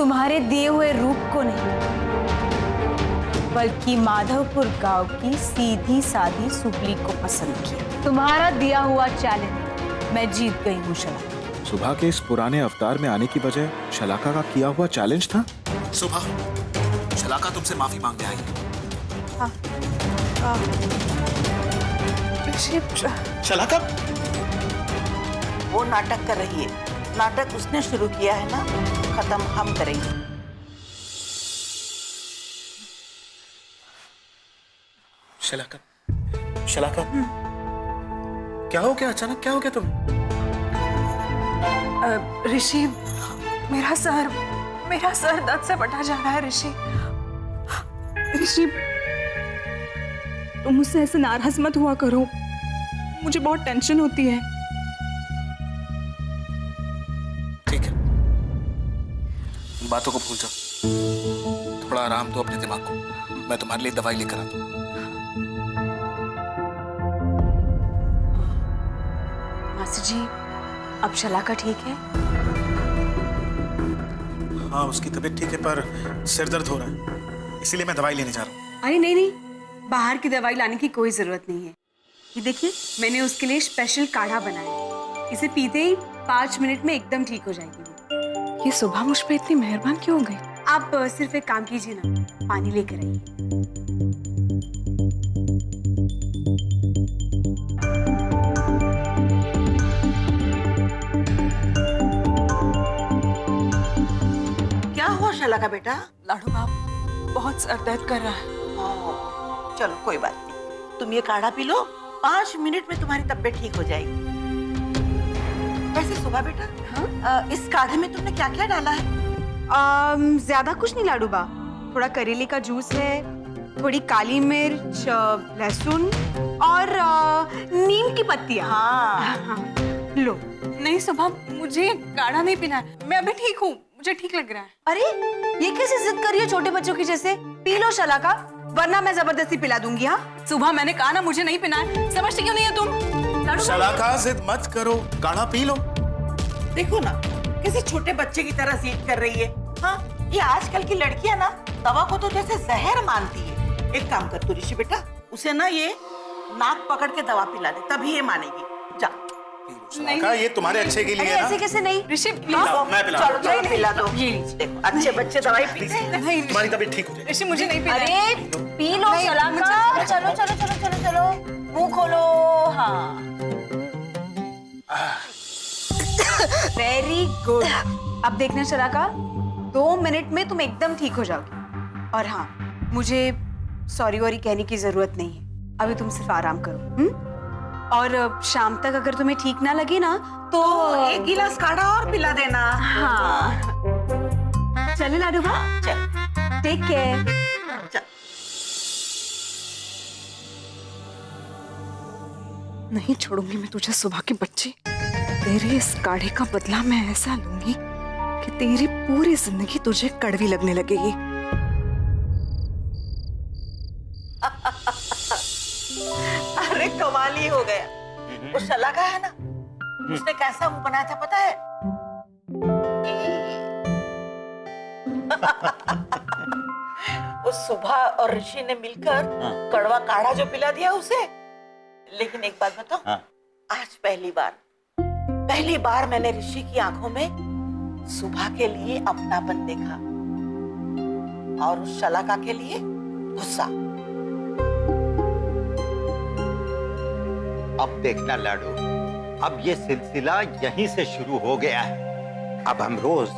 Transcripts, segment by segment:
तुम्हारे दिए हुए रूप को नहीं, बल्कि माधवपुर गांव की सीधी सादी सुबली को पसंद किया। तुम्हारा दिया हुआ चैलेंज मैं जीत गई हूँ शलाका। सुभा के इस पुराने अवतार में आने की वजह शलाका का किया हुआ चैलेंज था। सुभा, शलाका तुमसे माफी मांगने आई है। शलाका, वो नाटक कर रही है। नाटक उसने शुरू किया है ना, खत्म हम करेंगे। शलाका, शलाका, क्या हो गया? अचानक क्या हो गया तुम? ऋषि, मेरा सर दर्द से बटा जा रहा है। ऋषि, तुम मुझसे ऐसे नाराज मत हुआ करो, मुझे बहुत टेंशन होती है। ठीक है, बातों को भूल जाओ, थोड़ा आराम दो अपने दिमाग को। मैं तुम्हारे लिए दवाई लेकर आता हूँ। मासी जी, अब शलाका ठीक है? हाँ, उसकी तबीयत ठीक है, पर सिर दर्द हो रहा है, इसीलिए मैं दवाई लेने जा रहा हूँ। अरे नहीं, बाहर की दवाई लाने की कोई जरूरत नहीं है। ये देखिए, मैंने उसके लिए स्पेशल काढ़ा बनाया है। इसे पीते ही 5 मिनट में एकदम ठीक हो जाएगी वो। ये सुबह मुझ पे इतनी मेहरबान क्यों हो गई? आप सिर्फ एक काम कीजिए ना, पानी लेकर आइए। क्या हुआ शलाका बेटा? लाडू बाप, बहुत सर दर्द कर रहा है। चलो कोई बात नहीं, तुम ये काढ़ा पी लो, 5 मिनट में तुम्हारी तबीयत ठीक हो जाएगी। वैसे सुबह बेटा, हाँ? इस काढ़े में तुमने क्या क्या डाला है? ज्यादा कुछ नहीं लाडू बा, थोड़ा करेले का जूस है, थोड़ी काली मिर्च, लहसुन और नीम की पत्तियां। हाँ। लो। नहीं सुबह, मुझे काढ़ा नहीं पीना है, मैं अभी ठीक हूँ, मुझे ठीक लग रहा है। अरे ये कैसे जिद कर रही हो छोटे बच्चों की जैसे? पी लो शलाका, वरना मैं जबरदस्ती पिला दूंगी। हाँ, सुबह मैंने कहा ना मुझे नहीं पीना है, समझती क्यों नहीं है तुम? शलाका, जिद मत करो, काढ़ा पी लो। देखो ना, किसी छोटे बच्चे की तरह जिद कर रही है। हाँ, ये आजकल की लड़कियां ना दवा को तो जैसे जहर मानती है। एक काम कर तू ऋषि बेटा, उसे ना ये नाक पकड़ के दवा पिला दे, तभी ये मानेगी। जा। शलाका, ये तुम्हारे अच्छे के लिए है ना? ऐसे कैसे नहीं? ऋषि, मैं पिला दूं। चलो पिला दो। देखो, अच्छे बच्चे दवाई पीते हैं। तुम्हारी तबीयत ठीक हो जाएगी। ऋषि मुझे नहीं पीना है। अरे पी लो शलाका, चलो चलो चलो चलो चलो, मुंह खोलो। हाँ, वेरी गुड। अब देखना शलाका, 2 मिनट में तुम एकदम ठीक हो जाओगी। और हाँ, मुझे सॉरी वॉरी कहने की जरूरत नहीं है, अभी तुम सिर्फ आराम करो। और शाम तक अगर तुम्हें ठीक ना लगे ना तो 1 गिलास काढ़ा और पिला देना। हाँ, चलो लाडू बा, चल, टेक केयर। चल। नहीं छोड़ूंगी मैं तुझे सुबह के बच्चे। तेरे इस काढ़े का बदला मैं ऐसा लूंगी कि तेरी पूरी जिंदगी तुझे कड़वी लगने लगेगी। अरे कमाल ही हो गया। वो शलाका है ना, उसने कैसा मुंह बनाया था पता है? उस सुबह और ऋषि ने मिलकर कड़वा काढ़ा जो पिला दिया उसे। लेकिन एक बात बताओ, आज पहली बार मैंने ऋषि की आंखों में सुबह के लिए अपनापन देखा और उस शलाका के लिए गुस्सा। अब देखना लाडू, अब ये सिलसिला यहीं से शुरू हो गया है। अब हम रोज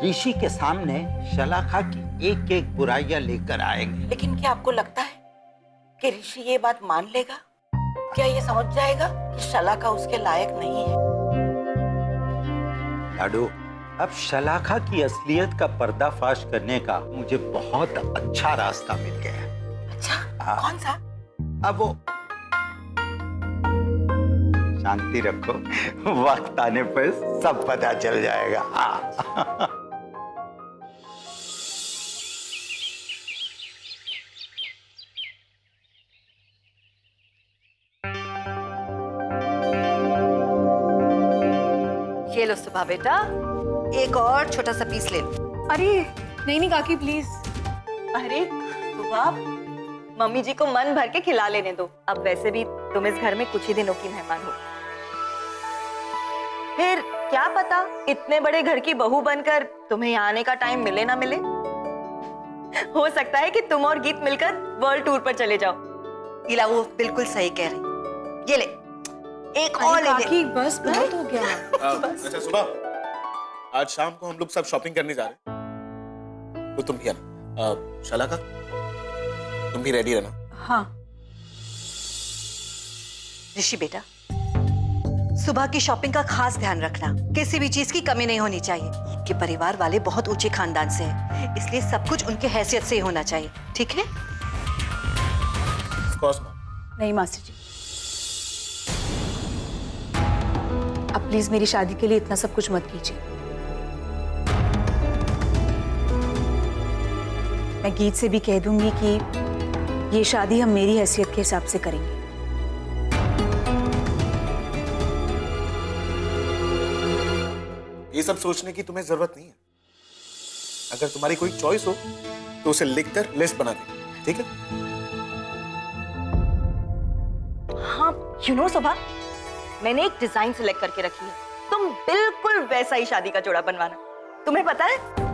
ऋषि के सामने शलाका की एक एक बुराइयां लेकर आएंगे। लेकिन क्या आपको लगता है कि ऋषि ये बात मान लेगा? क्या ये समझ जाएगा कि शलाका उसके लायक नहीं है? लाडू, अब शलाका की असलियत का पर्दाफाश करने का मुझे बहुत अच्छा रास्ता मिल गया। अच्छा, कौन सा? अब वो शांति रखो, वक्त आने पर सब पता चल जाएगा। ये लो सुबह बेटा, एक और छोटा सा पीस ले लो। अरे नहीं नहीं काकी प्लीज। अरे सुबह मम्मी जी को मन भर के खिला लेने दो। अब वैसे भी तुम इस घर में कुछ ही दिनों की मेहमान हो। फिर क्या पता इतने बड़े घर की बहू बनकर तुम्हें यहाँ आने का टाइम मिले ना मिले। हो सकता है कि तुम और गीत मिलकर वर्ल्ड टूर पर चले जाओ। इला वो बिल्कुल सही कह रही। ये ले एक और ले काकी बस बहुत हो गया। अच्छा सुबह, आज शाम को हम लोग सब शॉपिंग करने जा रहे हैं, तो तुम भी आना। शलाका, तुम भी रेडी रहना। हाँ ऋषि बेटा, सुबह की शॉपिंग का खास ध्यान रखना। किसी भी चीज की कमी नहीं होनी चाहिए। के परिवार वाले बहुत ऊंचे खानदान से हैं, इसलिए सब कुछ उनके हैसियत से ही होना चाहिए, ठीक है? Of course, mom. नहीं मासी जी, अब प्लीज मेरी शादी के लिए इतना सब कुछ मत कीजिए। मैं गीत से भी कह दूंगी कि ये शादी हम मेरी हैसियत के हिसाब से करेंगे। ये सब सोचने की तुम्हें जरूरत नहीं है। अगर तुम्हारी कोई चॉइस हो तो उसे लिखकर लिस्ट बना दे, ठीक है? हाँ यू नो सुबह, मैंने एक डिजाइन सिलेक्ट करके रखी है। तुम बिल्कुल वैसा ही शादी का जोड़ा बनवाना। तुम्हें पता है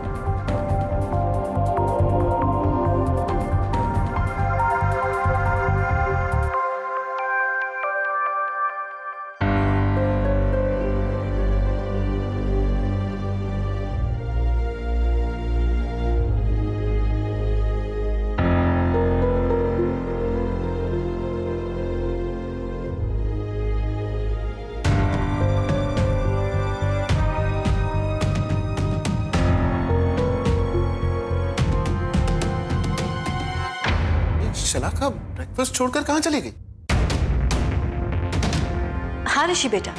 शलाका ब्रेकफास्ट छोड़कर कहाँ चली गई? हाँ ऋषि बेटा,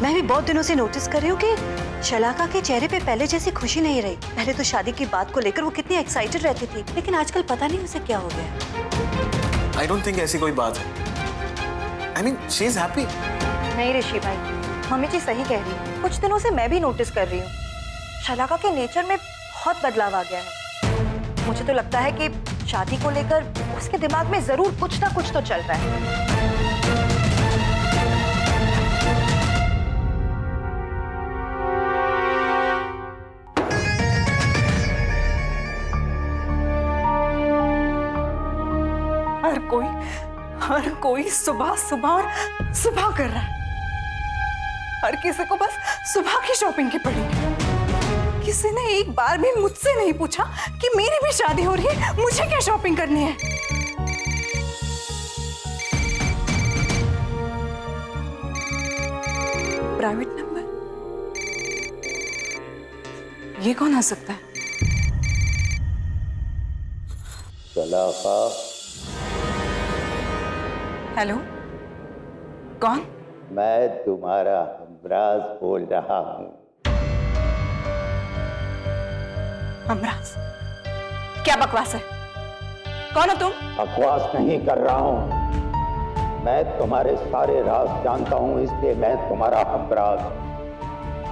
मैं भी बहुत दिनों से नोटिस कर रही हूँ कि शलाका के चेहरे पे पहले जैसी खुशी नहीं रही। पहले तो शादी की बात को लेकर वो कितनी एक्साइटेड रहती थी, लेकिन आजकल पता नहीं उसे क्या हो गया। I don't think ऐसी कोई बात है। I mean, she is happy. नहीं ऋषि भाई, मम्मी जी सही कह रही है। कुछ दिनों से मैं भी नोटिस कर रही हूँ, शलाका के नेचर में बहुत बदलाव आ गया है। मुझे तो लगता है कि शादी को लेकर उसके दिमाग में जरूर कुछ ना कुछ तो चल रहा है। हर कोई सुबह सुबह और सुबह कर रहा है। हर किसी को बस सुबह की शॉपिंग की पड़ी है। किसी ने एक बार भी मुझसे नहीं पूछा कि मेरी भी शादी हो रही है, मुझे क्या शॉपिंग करनी है। प्राइवेट नंबर, ये कौन आ सकता है? शलाका, हेलो, कौन? मैं तुम्हारा हमराज बोल रहा हूँ। हमराज? क्या बकवास है? कौन हो तुम? बकवास नहीं कर रहा हूँ, मैं तुम्हारे सारे राज जानता हूँ, इसलिए मैं तुम्हारा हमराज।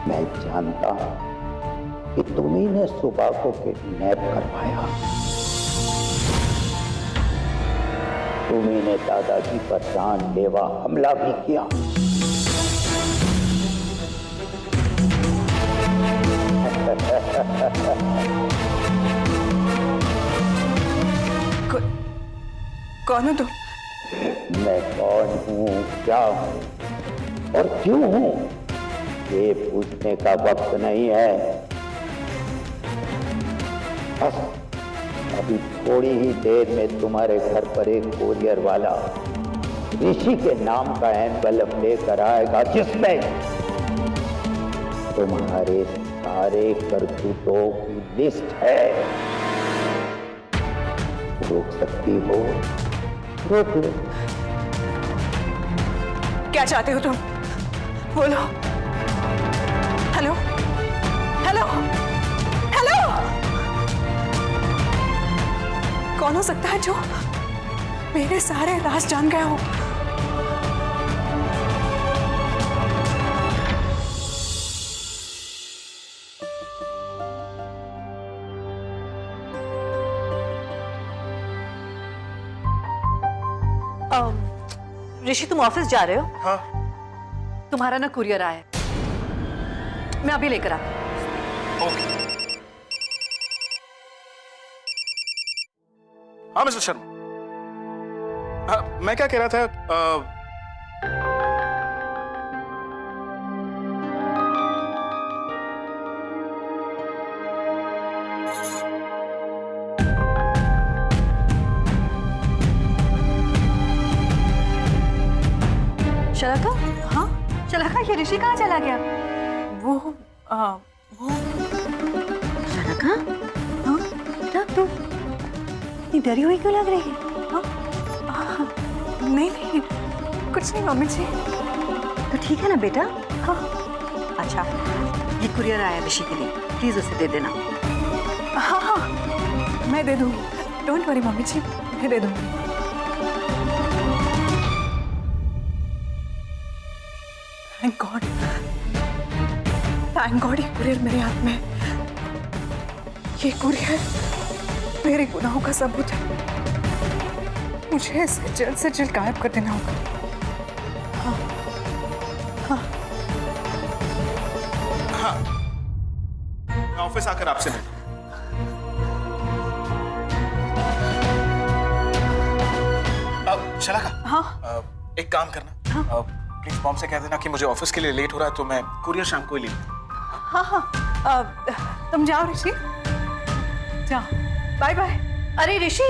मैं जानता हूँ कि तुम्ही ने सुबह को किडनैप करवाया, तुम्ही ने दादाजी पर जानलेवा हमला भी किया। कौन हो तुम? मैं कौन हूँ, क्या हूँ और क्यों हूँ, ये पूछने का वक्त नहीं है। बस अभी थोड़ी ही देर में तुम्हारे घर पर एक कोरियर वाला ऋषि के नाम का एनवेलप लेकर आएगा, जिसमें तुम्हारे सारे करतूतों की लिस्ट है। रोक सकती हो, रोक लो। क्या चाहते हो तुम? बोलो। Hello, hello, hello. कौन हो सकता है जो मेरे सारे राज जान गया हो? ऋषि तुम ऑफिस जा रहे हो? हाँ। तुम्हारा ना कुरियर आया है, मैं अभी लेकर आती हूँ। ओके। हाँ मिस्टर शर्मा, मैं क्या कह रहा था, शलाका? हाँ शलाका, ये ऋषि कहाँ चला गया? वो शलाका? हाँ बेटा, तू इतनी डरी हुई क्यों लग रही है? नहीं नहीं, कुछ नहीं मम्मी जी। तो ठीक है ना बेटा? हाँ। अच्छा, ये कुरियर आया ऋषि के लिए, प्लीज उसे दे देना। हाँ हाँ, मैं दे दूंगी, डोंट वरी मम्मी जी, मैं दे दूंगी। थैंक गॉड ये कुरियर मेरे हाथ में है। ये कुरियर मेरे गुनाहों का सबूत है। मुझे इसे जल्द से जल्द गायब कर देना होगा। हाँ हाँ हाँ, मैं ऑफिस आकर आपसे मिलता हूँ। शलाका, हाँ एक काम करना, प्लीज मॉम से कह देना कि मुझे ऑफिस के लिए लेट हो रहा है, तो मैं कुरियर शाम को ही ले लूँ। हाँ हाँ, तुम जाओ ऋषि, जाओ, बाय बाय। अरे ऋषि,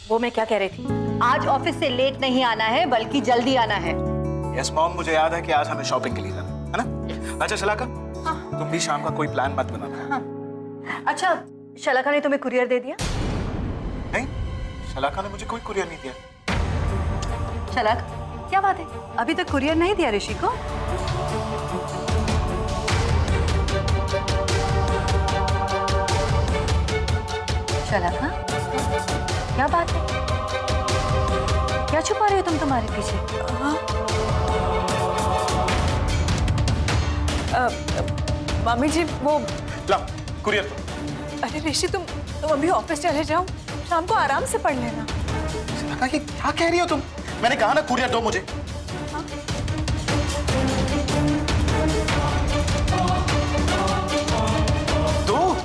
वो मैं क्या कह रही थी, आज ऑफिस से लेट नहीं आना है बल्कि जल्दी आना है। यस मॉम, मुझे याद है कि आज हमें शॉपिंग के लिए जाना है ना? अच्छा शलाका, तुम भी शाम का कोई प्लान मत बनाना। अच्छा, शलाका ने तुम्हें कुरियर दे दिया? नहीं, शलाका ने मुझे कोई कुरियर नहीं दिया। शलाका, क्या बात है, अभी तक कुरियर नहीं दिया ऋषि को? शलाका, क्या बात है, क्या छुपा रही हो तुम तुम्हारे पीछे? मम्मी जी वो, ला कुरियर तो। अरे ऋषि तुम अभी ऑफिस चले जाओ, शाम को आराम से पढ़ लेना। शलाका, ये क्या कह रही हो तुम? मैंने कहा ना कुरियर दो मुझे। दो?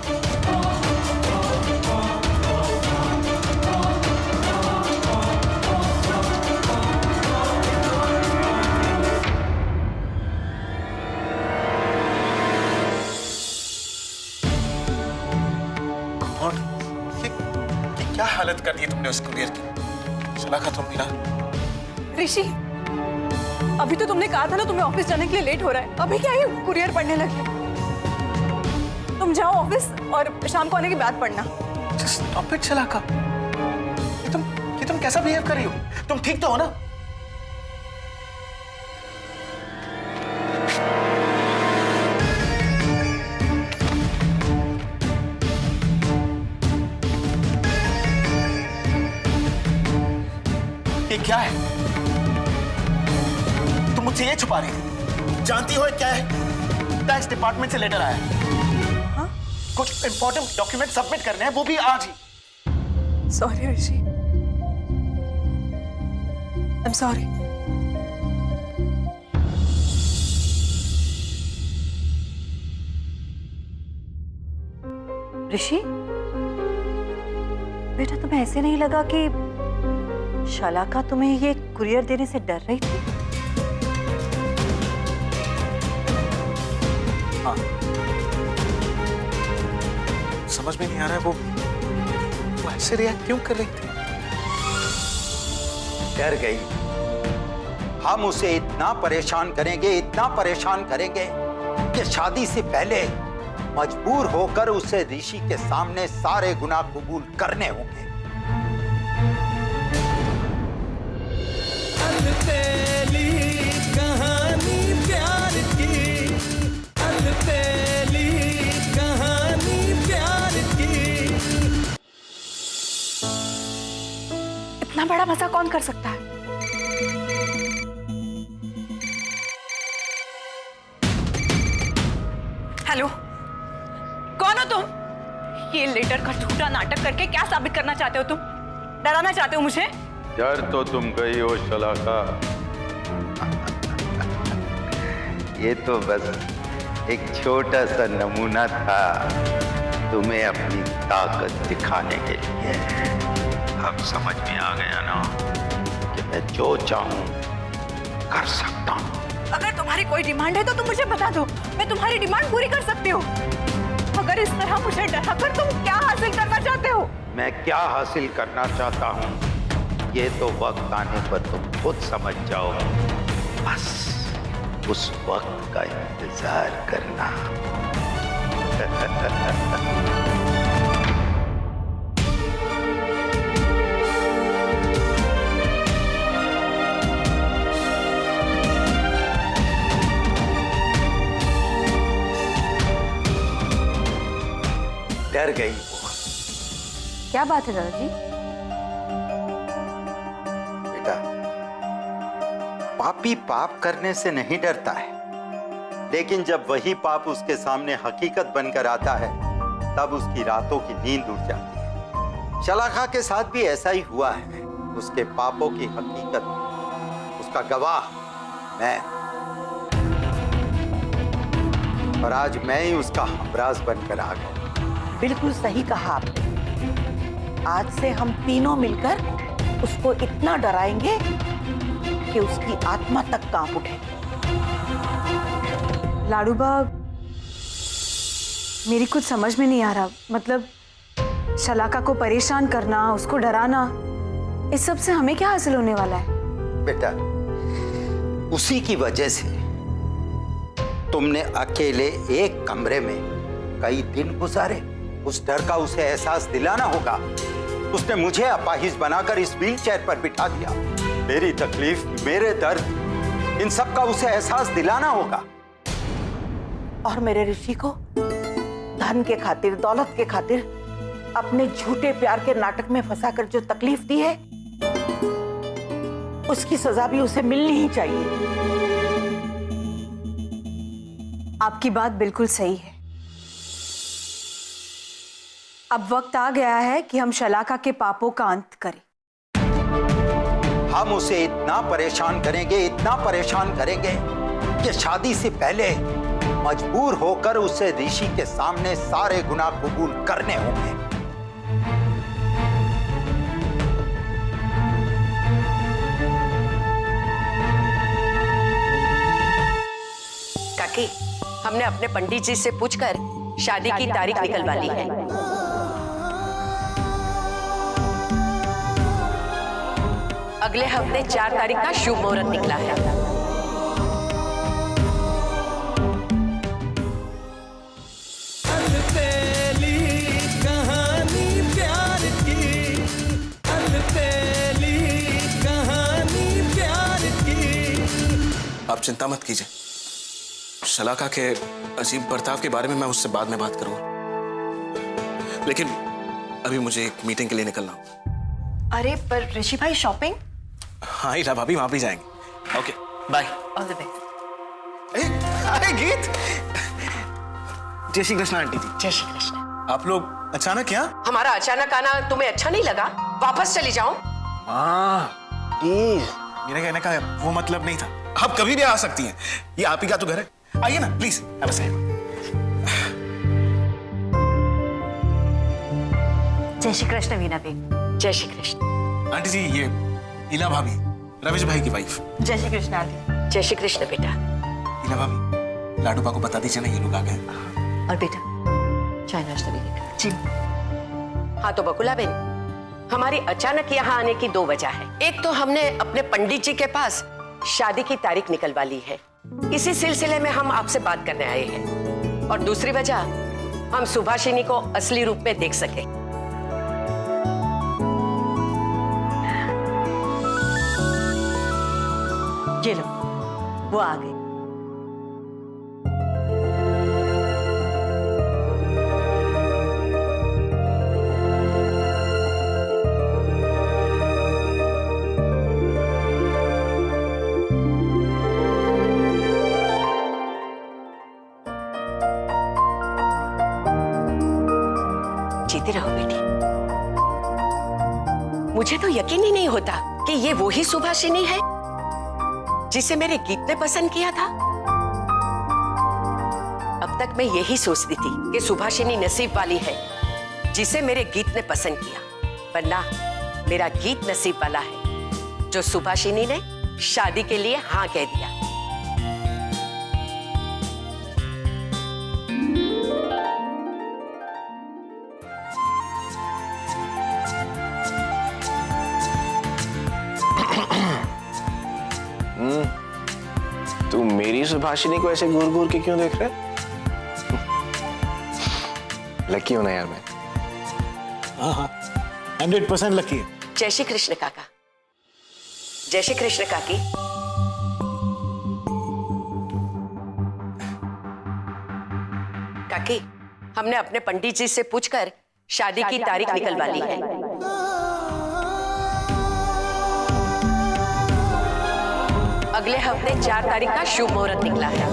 गॉड, ये क्या हालत कर दी तुमने उस कुरियर की? शलाका, तुम भी ना। ऋषि, अभी तो तुमने कहा था ना तुम्हें ऑफिस जाने के लिए लेट हो रहा है, अभी क्या ये कुरियर पढ़ने लगे? तुम जाओ ऑफिस और शाम को आने के बाद पढ़ना। Just stop it, शलाका। ये तुम कैसा बिहेव कर रही हो? तुम ठीक तो हो ना? ये क्या है? तुम मुझसे ये छुपा रही थी? जानती हो ये क्या है? टैक्स डिपार्टमेंट से लेटर आया है। हाँ? कुछ इंपॉर्टेंट डॉक्यूमेंट सबमिट करने हैं, वो भी आज ही। Sorry Rishi, I am sorry. Rishi, बेटा तुम्हें ऐसे नहीं लगा कि शलाका तुम्हें ये कुरियर देने से डर रही थी? हाँ, समझ में नहीं आ रहा है वो ऐसे रिएक्ट क्यों कर रही थी? डर गई। हम उसे इतना परेशान करेंगे, इतना परेशान करेंगे कि शादी से पहले मजबूर होकर उसे ऋषि के सामने सारे गुनाह कबूल करने होंगे। इतना बड़ा मजा कौन कर सकता है? हेलो, कौन हो तुम? ये लेटर का झूठा नाटक करके क्या साबित करना चाहते हो तुम? डराना चाहते हो मुझे? डर तो तुम गई हो शलाका। ये तो बस एक छोटा सा नमूना था तुम्हें अपनी ताकत दिखाने के लिए। अब समझ में आ गया ना कि मैं जो चाहूं कर सकता हूं। अगर तुम्हारी कोई डिमांड है तो तुम मुझे बता दो, मैं तुम्हारी डिमांड पूरी कर सकती हूँ। अगर इस तरह मुझे डराकर तुम क्या हासिल करना चाहते हो? मैं क्या हासिल करना चाहता हूं ये तो वक्त आने पर तुम खुद समझ जाओ। बस उस वक्त का इंतजार करना। डर गई वो। क्या बात है दादाजी? बेटा, पापी पाप करने से नहीं डरता है, लेकिन जब वही पाप उसके सामने हकीकत बनकर आता है तब उसकी रातों की नींद उड़ जाती है। शलाका के साथ भी ऐसा ही हुआ है। उसके पापों की हकीकत उसका गवाह मैं, और आज मैं ही उसका हमराज बनकर आ गया। बिल्कुल सही कहा आपने। आज से हम तीनों मिलकर उसको इतना डराएंगे कि उसकी आत्मा तक कांप उठे। लाडूबा, मेरी कुछ समझ में नहीं आ रहा। मतलब शलाका को परेशान करना, उसको डराना, इस सब से हमें क्या हासिल होने वाला है? बेटा, उसी की वजह से तुमने अकेले एक कमरे में कई दिन गुजारे। उस डर का उसे एहसास दिलाना होगा। उसने मुझे अपाहिज बनाकर इस व्हील चेयर पर बिठा दिया। मेरी तकलीफ, मेरे दर्द, इन सब का उसे एहसास दिलाना होगा। और मेरे ऋषि को धन के खातिर, दौलत के खातिर अपने झूठे प्यार के नाटक में फंसाकर जो तकलीफ दी है, उसकी सजा भी उसे मिलनी ही चाहिए। आपकी बात बिल्कुल सही है। अब वक्त आ गया है कि हम शलाका के पापों का अंत करें। हम उसे इतना परेशान करेंगे, इतना परेशान करेंगे कि शादी से पहले मजबूर होकर उसे ऋषि के सामने सारे गुनाह कबूल करने होंगे। काकी, हमने अपने पंडित जी से पूछकर शादी की तारीख निकलवा ली है। अगले हफ्ते 4 तारीख का शुभ मुहूर्त निकला है। अलबेली कहानी प्यार की, अलबेली कहानी प्यार की। आप चिंता मत कीजिए। शलाका के अजीब बर्ताव के बारे में मैं उससे बाद में बात करूंगा, लेकिन अभी मुझे एक मीटिंग के लिए निकलना होगा। अरे पर ऋषि भाई, शॉपिंग? हाँ हीरा भाभी, वहां भी जाएंगे। Okay bye. All the best. अरे गीत, जय श्री कृष्ण आंटी जी। जय श्री कृष्ण। आप लोग अचानक यहाँ? हमारा अचानक आना तुम्हें अच्छा नहीं लगा? वापस चली जाओ। माँ प्लीज, मेरे कहने का वो मतलब नहीं था। आप कभी भी आ सकती हैं, ये आप ही का तो घर है। आइए ना प्लीज। जय श्री कृष्ण वीना बेगम। जय श्री कृष्ण। आंटी जी, ये ईला भाभी, रविश भाई की वाइफ। जय श्री कृष्ण आंटी। जय श्री कृष्ण बेटा। ईला भाभी, लाडूबा को बता दीजिए ना ये लोग आ गए। और बेटा, चाय नाश्ता भी लेकर। जी। हाँ तो बकुला बेन, हमारी अचानक यहाँ आने की 2 वजह है। एक तो हमने अपने पंडित जी के पास शादी की तारीख निकलवा ली है, इसी सिलसिले में हम आपसे बात करने आए हैं। और दूसरी वजह, हम सुभाषिनी को असली रूप में देख सके। ये लो, वो आ गई। जीती रहो बेटी। मुझे तो यकीन ही नहीं होता कि ये वही सुभाषिनी है जिसे मेरे गीत ने पसंद किया था। अब तक मैं यही सोचती थी कि सुभाषिनी नसीब वाली है जिसे मेरे गीत ने पसंद किया, पर ना, मेरा गीत नसीब वाला है जो सुभाषिनी ने शादी के लिए हाँ कह दिया। तू मेरी सुभाषिनी को ऐसे घूर घूर के क्यों देख रहा है? लकी हूं ना यार मैं। हाँ, 100% लकी है। जय श्री कृष्ण काका। जय श्री कृष्ण काकी। काकी, हमने अपने पंडित जी से पूछकर शादी की तारीख निकलवा ली है। अगले हफ्ते 4 तारीख का शुभ मुहूर्त निकला है।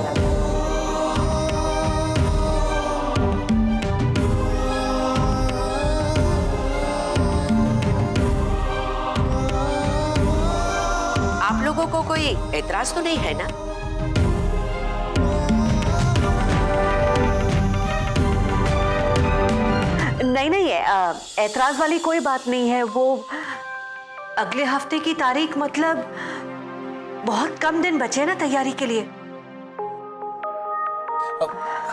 आप लोगों को कोई एतराज तो नहीं है ना? नहीं, ऐतराज वाली कोई बात नहीं है। वो अगले हफ्ते की तारीख मतलब बहुत कम दिन बचे ना तैयारी के लिए।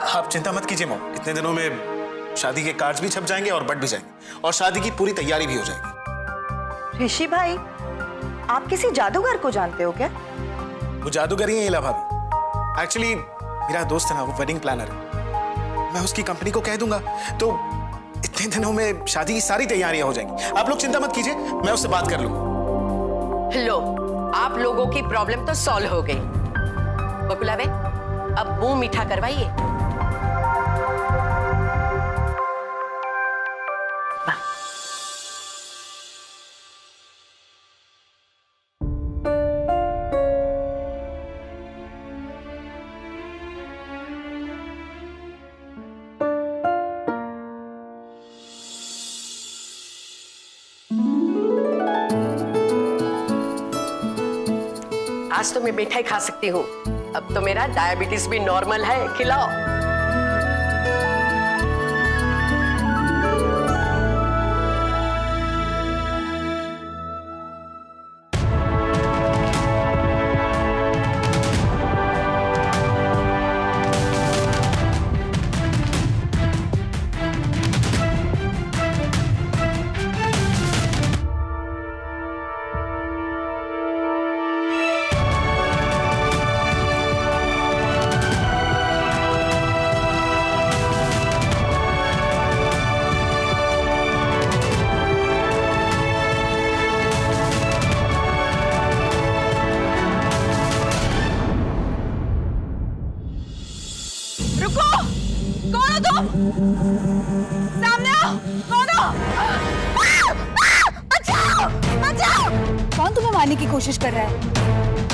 आप चिंता मत कीजिए मॉम, इतने दिनों में शादी के कार्ड्स भी छप जाएंगे और बट भी जाएंगे और शादी की पूरी तैयारी भी हो जाएगी। ऋषि भाई, आप किसी जादूगर को जानते हो क्या? वो जादूगर ही है इला भाभी। एक्चुअली मेरा दोस्त है ना, वो वेडिंग प्लानर है। मैं उसकी कंपनी को कह दूंगा तो इतने दिनों में शादी की सारी तैयारियां हो जाएंगी। आप लोग चिंता मत कीजिए, मैं उससे बात कर लूंगा। लो, आप लोगों की प्रॉब्लम तो सॉल्व हो गई। बकुला बहन, अब मुंह मीठा करवाइए। आज तो मैं मिठाई खा सकती हूँ। अब तो मेरा डायबिटीज भी नॉर्मल है। खिलाओ। सामने आओ। कौन हो? बचाओ! बचाओ! कौन तुम्हें मारने की कोशिश कर रहा है?